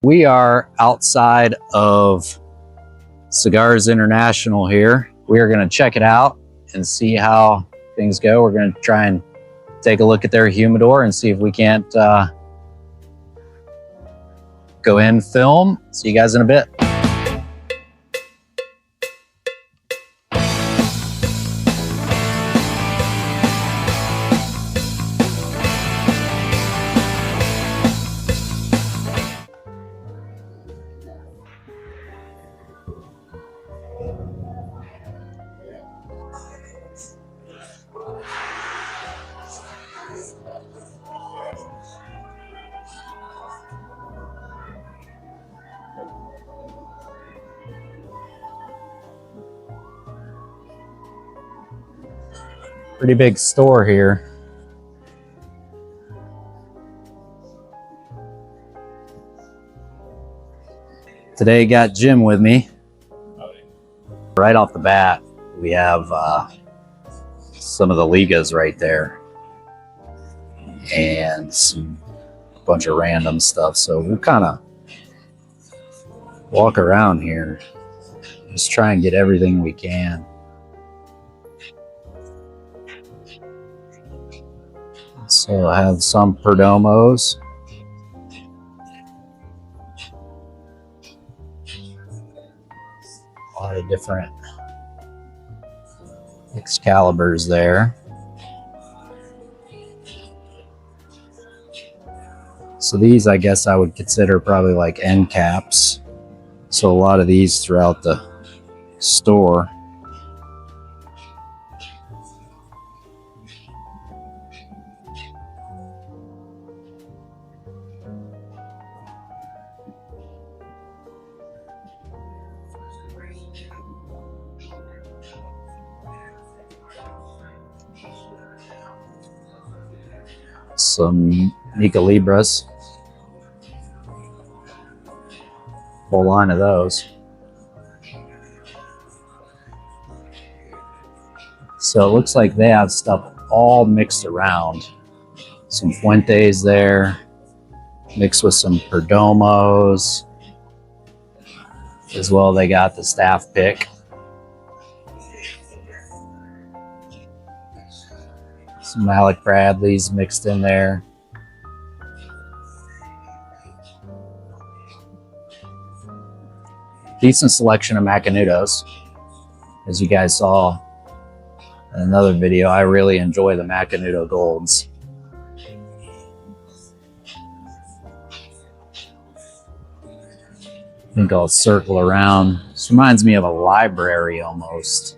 We are outside of Cigars International here. We are going to check it out and see how things go. We're going to try and take a look at their humidor and see if we can't go in, film. See you guys in a bit. Pretty big store here. Today got Jim with me. Right off the bat, we have some of the Ligas right there and a bunch of random stuff. So we'll kind of walk around here, just try and get everything we can. So I have some Perdomos. A lot of different Excaliburs there. So these, I guess I would consider probably like end caps. So a lot of these throughout the store. Some Nica Libras. Whole line of those. So it looks like they have stuff all mixed around. Some Fuentes there, mixed with some Perdomos. As well, they got the staff pick. Some Alec Bradleys mixed in there. Decent selection of Macanudos. As you guys saw in another video, I really enjoy the Macanudo Golds. I think I'll circle around. This reminds me of a library almost.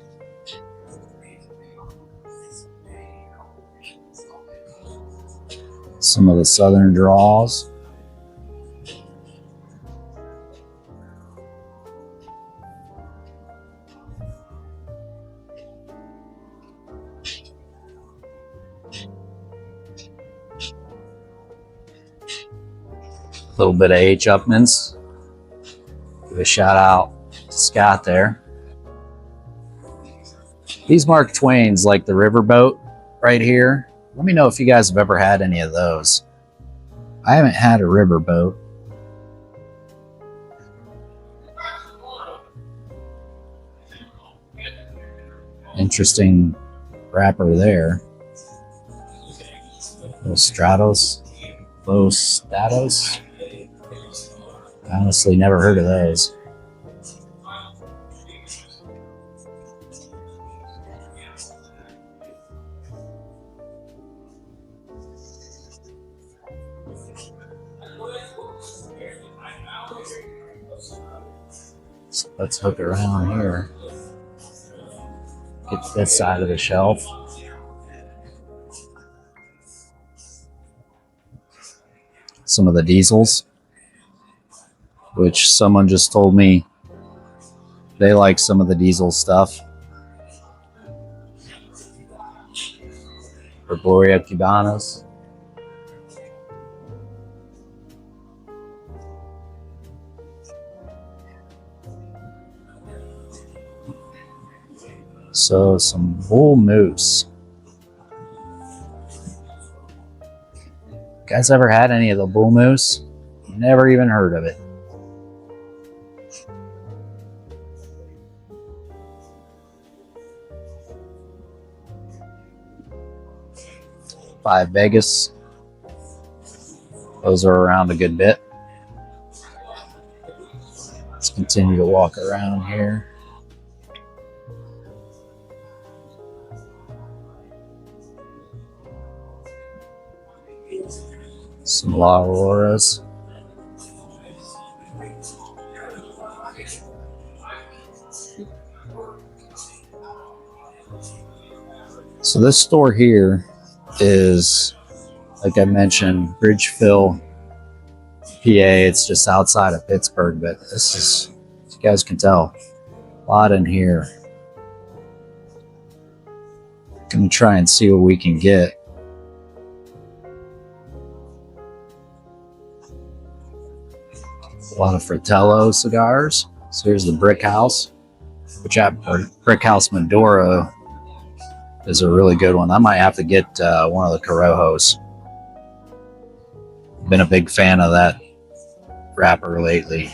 Some of the Southern draws. A little bit of H. Upman's. Give a shout out to Scott there. These Mark Twains, like the Riverboat right here. Let me know if you guys have ever had any of those. I haven't had a Riverboat. Interesting wrapper there. Los Stratos. I honestly never heard of those. So let's hook around here. Get this side of the shelf. Some of the diesels, which someone just told me they like some of the diesel stuff. Herboria Cubanas. So some bull moose. Guys ever had any of the bull moose? Never even heard of it. 5 Vegas. Those are around a good bit. Let's continue to walk around here. Some La Auroras. So this store here is, like I mentioned, Bridgeville, PA. It's just outside of Pittsburgh, but this is, as you guys can tell, a lot in here. Gonna try and see what we can get. A lot of Fratello cigars. So here's the Brick House, which at Brick House Maduro is a really good one. I might have to get one of the Corojos. Been a big fan of that wrapper lately.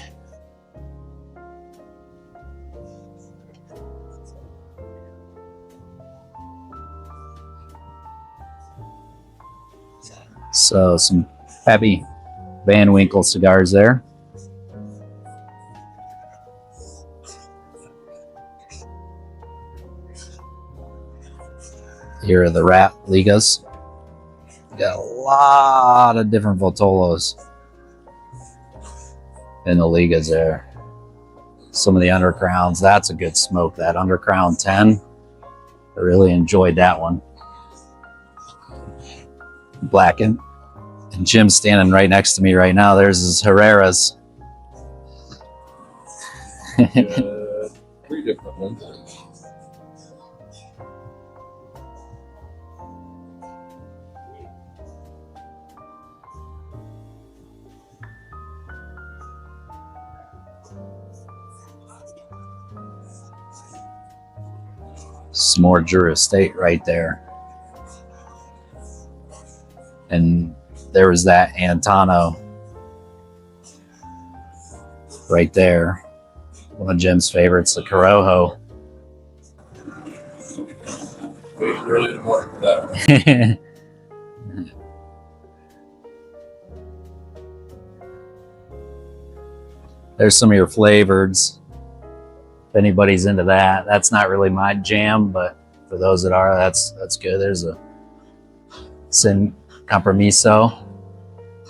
So some Pappy Van Winkle cigars there. Here are the wrap Ligas. Got a lot of different Votolos in the Ligas there. Some of the Undercrowns, that's a good smoke. That Undercrown 10, I really enjoyed that one. Blackened. And Jim's standing right next to me right now. There's his Herrera's. 3 different ones. Some more Jura Estate right there. And there was that Antano right there. One of Jim's favorites, the Corojo. Wait, really important for that. There's some of your flavoreds. If anybody's into that, that's not really my jam, but for those that are, that's good. There's a Sin Compromiso.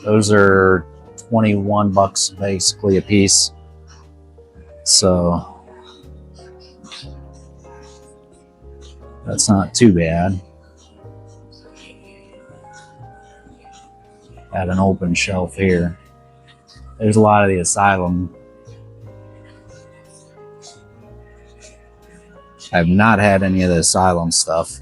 Those are $21 basically a piece. So that's not too bad. Got an open shelf here. There's a lot of the Asylum. I've not had any of the Asylum stuff.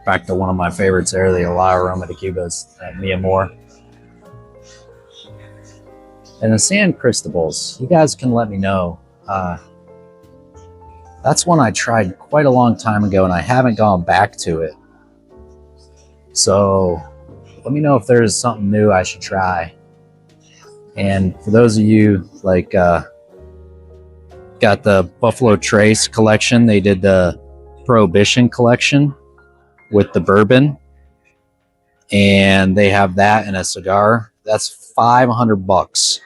Back to one of my favorites there, the La Aroma de Cubas at Mia Moore. And the San Cristobal's, you guys can let me know. That's one I tried quite a long time ago and I haven't gone back to it. So let me know if there's something new I should try. And for those of you like got the Buffalo Trace collection, they did the Prohibition collection with the bourbon, and they have that in a cigar. That's $500.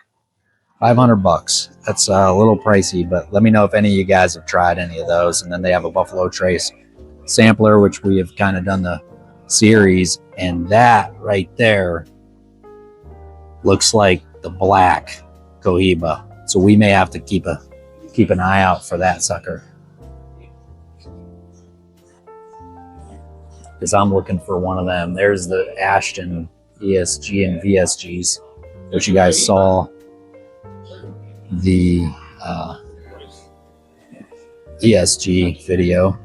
$500. That's a little pricey, but let me know if any of you guys have tried any of those. And then they have a Buffalo Trace sampler, which we have kind of done the series, and that right there looks like the black Cohiba. So we may have to keep an eye out for that sucker, because I'm looking for one of them. There's the Ashton ESG and VSGs, which you guys saw the ESG video.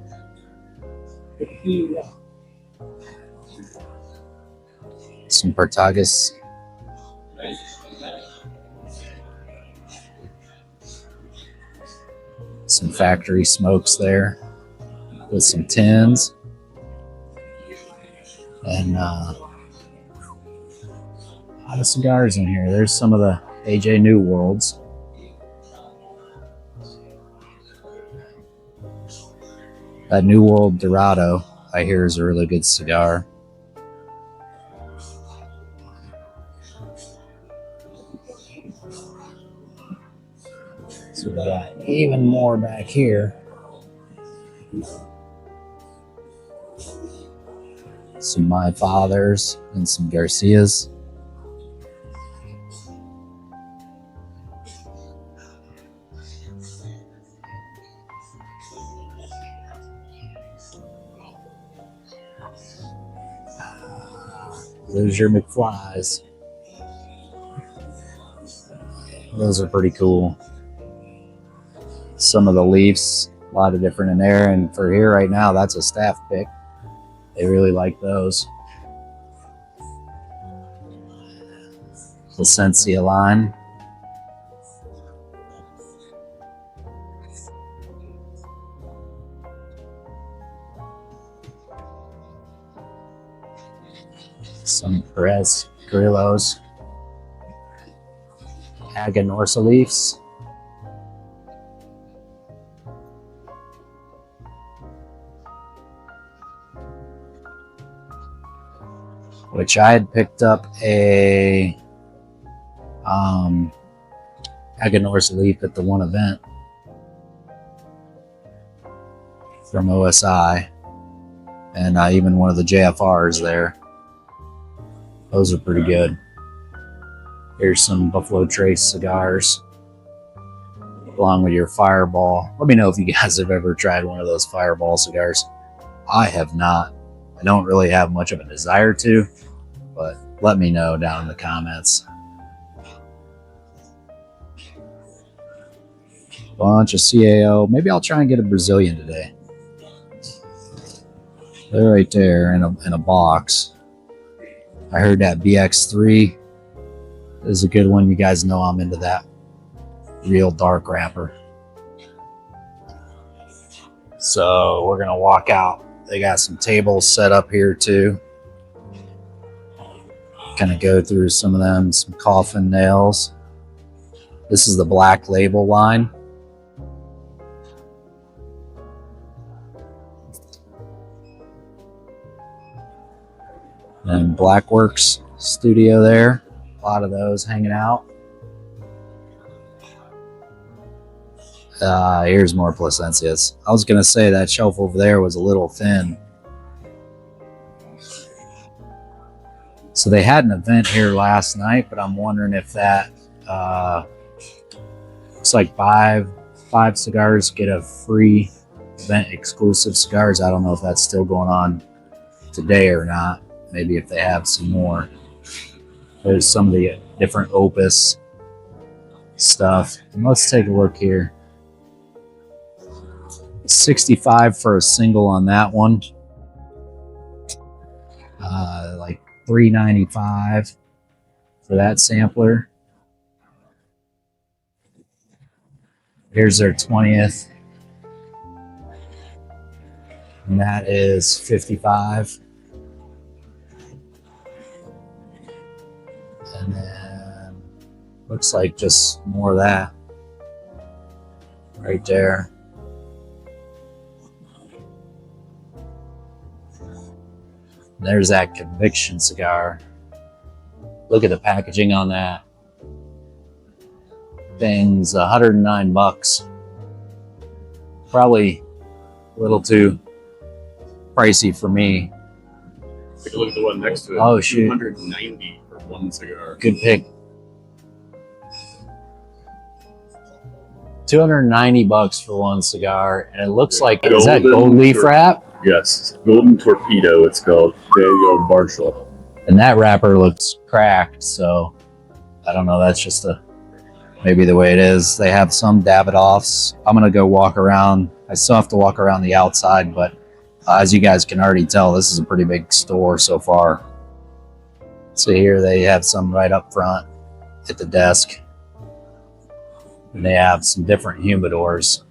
Some Portagas. Some factory smokes there with some tins. And a lot of cigars in here. There's some of the AJ New Worlds. That New World Dorado, I hear, is a really good cigar. So we got even more back here. Some My Fathers and some Garcias. Those are your McFlys. Those are pretty cool. Some of the Leafs, a lot of different in there. And for here right now, that's a staff pick. They really like those. The Sensia line. Some Perez Grillos. Aganorsa Leafs. Which I had picked up a Aganorsa Leaf at the one event from OSI, and even one of the JFRs there. Those are pretty good. Here's some Buffalo Trace cigars along with your Fireball. Let me know if you guys have ever tried one of those Fireball cigars. I have not. I don't really have much of a desire to, but let me know down in the comments. Bunch of CAO. Maybe I'll try and get a Brazilian today. They're right there in a box. I heard that BX3 is a good one. You guys know I'm into that real dark wrapper. So we're gonna walk out. They got some tables set up here too. Kind of go through some of them, some coffin nails. This is the Black Label line. And Blackworks studio there. A lot of those hanging out. Here's more Plasencias. I was going to say that shelf over there was a little thin. So they had an event here last night, but I'm wondering if that looks like five cigars get a free event exclusive cigars. I don't know if that's still going on today or not. Maybe if they have some more. There's some of the different Opus stuff. And let's take a look here. 65 for a single on that one. Like $3.95 for that sampler. Here's their 20th. And that is $55. And then looks like just more of that right there. There's that Conviction cigar. Look at the packaging on that. Thing's $109. Probably a little too pricey for me. Take a look at the one next to it. Oh shoot. $290 for one cigar. Good pick. $290 for one cigar, and it looks like, is that gold leaf wrap? Yes, Golden Torpedo. It's called Daniel Marshall. And that wrapper looks cracked, so I don't know. That's just maybe the way it is. They have some Davidoffs. I'm gonna go walk around. I still have to walk around the outside, but as you guys can already tell, this is a pretty big store so far. So here they have some right up front at the desk. And they have some different humidors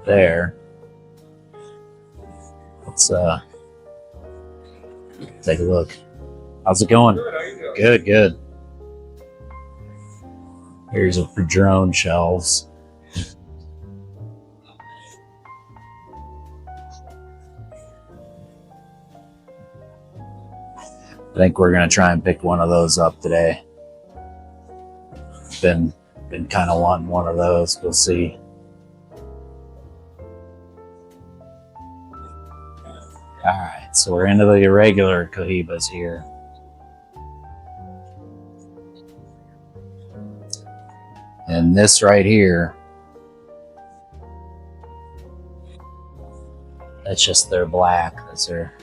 there. Let's take a look. How's it going? Good, good. Here's a Padron shelves. I think we're gonna try and pick one of those up today. Been kind of wanting one of those. We'll see. All right, so we're into the irregular Cohibas here. And this right here, that's just their black. That's their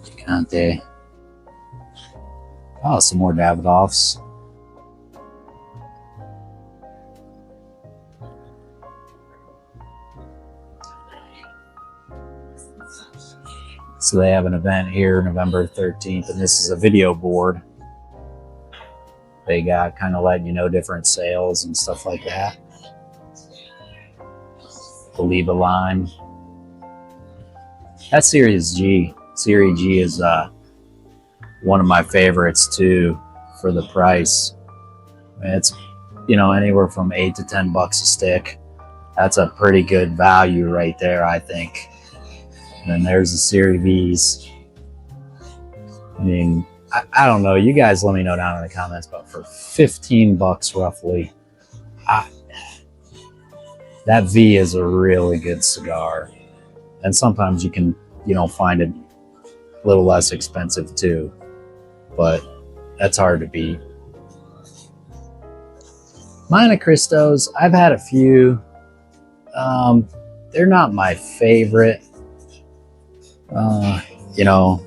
Picante. Oh, some more Davidoffs. So they have an event here November 13th, and this is a video board. They got kind of letting you know different sales and stuff like that. Oliva Lime. That's Series G. Series G is one of my favorites too for the price. It's, you know, anywhere from $8 to $10 a stick. That's a pretty good value right there, I think. And then there's the Series V's. I mean, I don't know. You guys let me know down in the comments, but for $15 roughly, that V is a really good cigar. And sometimes you can, you know, find it a little less expensive too, but that's hard to beat. Montecristos, I've had a few. They're not my favorite. You know,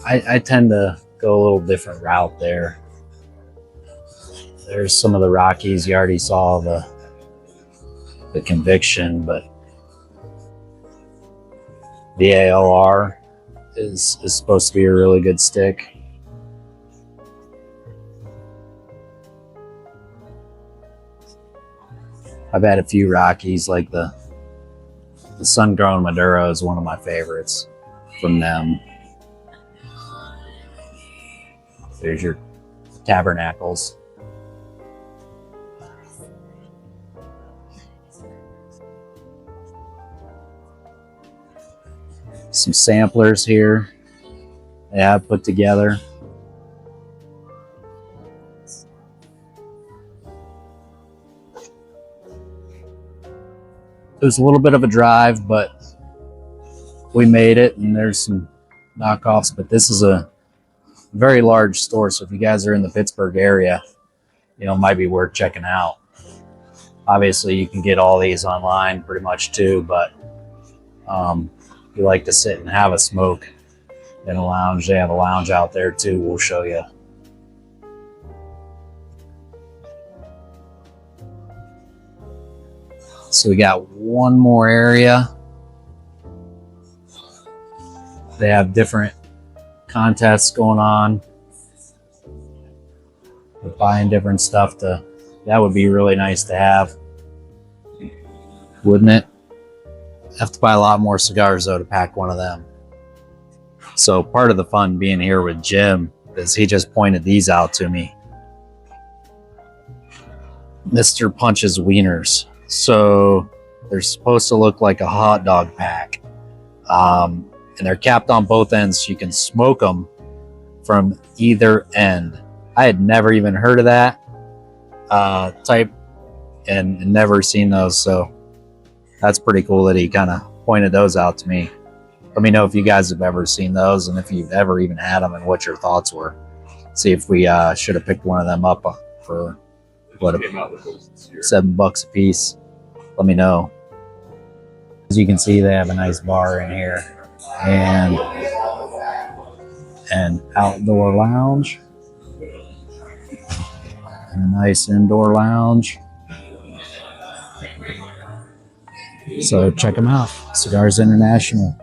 I tend to go a little different route there. There's some of the Rockies. You already saw the Conviction, but the ALR is supposed to be a really good stick. I've had a few Rockies, like the Sun-Grown Maduro is one of my favorites from them. There's your Tabernacles. Some samplers here they have put together. It was a little bit of a drive, but we made it, and there's some knockoffs, but this is a very large store, so if you guys are in the Pittsburgh area, you know, it might be worth checking out. Obviously, you can get all these online pretty much too, but if you like to sit and have a smoke in a lounge, they have a lounge out there too. We'll show you. So we got one more area. They have different contests going on. We're buying different stuff that would be really nice to have, wouldn't it? Have to buy a lot more cigars though to pack one of them. So part of the fun being here with Jim is he just pointed these out to me. Mr. Punch's Wieners. So they're supposed to look like a hot dog pack. And they're capped on both ends so you can smoke them from either end. I had never even heard of that type and never seen those, so that's pretty cool that he kind of pointed those out to me. Let me know if you guys have ever seen those and if you've ever even had them and what your thoughts were. See if we should have picked one of them up for what, $7 a piece. Let me know. As you can see, they have a nice bar in here and an outdoor lounge and a nice indoor lounge. So check them out, Cigars International.